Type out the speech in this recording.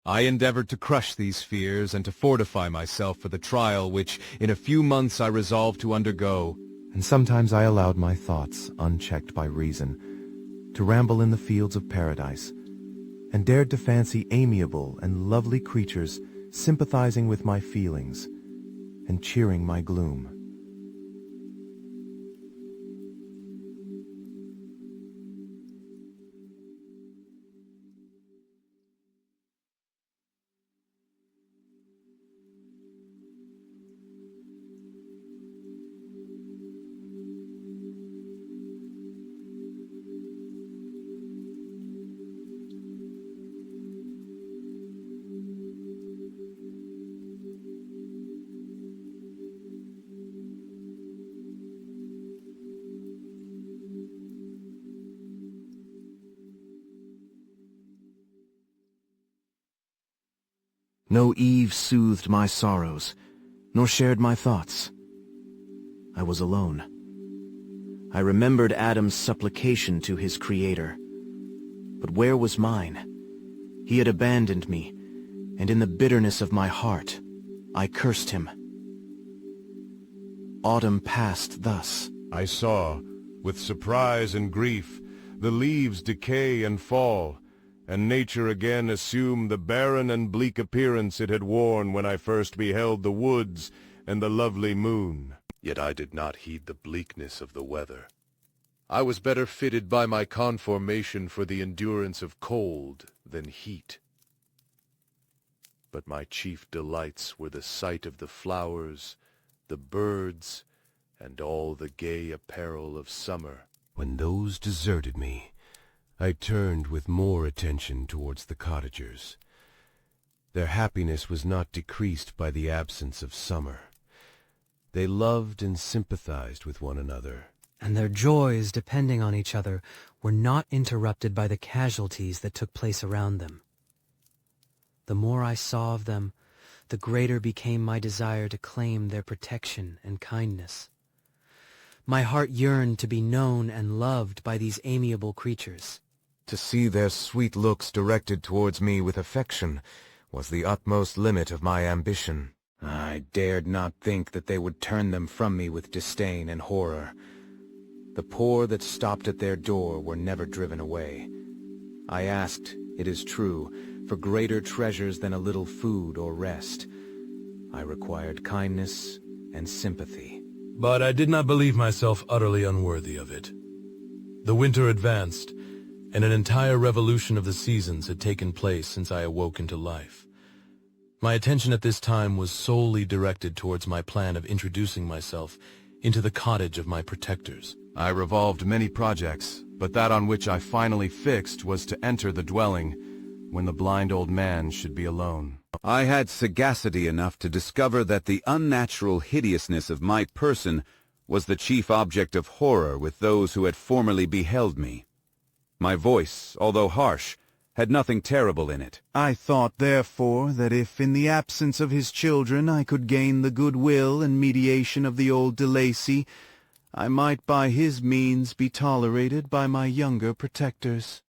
I endeavored to crush these fears and to fortify myself for the trial which, in a few months, I resolved to undergo. And sometimes I allowed my thoughts, unchecked by reason, to ramble in the fields of paradise, and dared to fancy amiable and lovely creatures sympathizing with my feelings and cheering my gloom. No Eve soothed my sorrows, nor shared my thoughts. I was alone. I remembered Adam's supplication to his Creator. But where was mine? He had abandoned me, and in the bitterness of my heart, I cursed him. Autumn passed thus. I saw, with surprise and grief, the leaves decay and fall, and nature again assume the barren and bleak appearance it had worn when I first beheld the woods and the lovely moon. Yet I did not heed the bleakness of the weather. I was better fitted by my conformation for the endurance of cold than heat. But my chief delights were the sight of the flowers, the birds, and all the gay apparel of summer. When those deserted me, I turned with more attention towards the cottagers. Their happiness was not decreased by the absence of summer. They loved and sympathized with one another, and their joys, depending on each other, were not interrupted by the casualties that took place around them. The more I saw of them, the greater became my desire to claim their protection and kindness. My heart yearned to be known and loved by these amiable creatures. To see their sweet looks directed towards me with affection was the utmost limit of my ambition. I dared not think that they would turn them from me with disdain and horror. The poor that stopped at their door were never driven away. I asked, it is true, for greater treasures than a little food or rest. I required kindness and sympathy. But I did not believe myself utterly unworthy of it. The winter advanced, and an entire revolution of the seasons had taken place since I awoke into life. My attention at this time was solely directed towards my plan of introducing myself into the cottage of my protectors. I revolved many projects, but that on which I finally fixed was to enter the dwelling when the blind old man should be alone. I had sagacity enough to discover that the unnatural hideousness of my person was the chief object of horror with those who had formerly beheld me. My voice, although harsh, had nothing terrible in it. I thought, therefore, that if in the absence of his children I could gain the goodwill and mediation of the old de Lacy, I might by his means be tolerated by my younger protectors.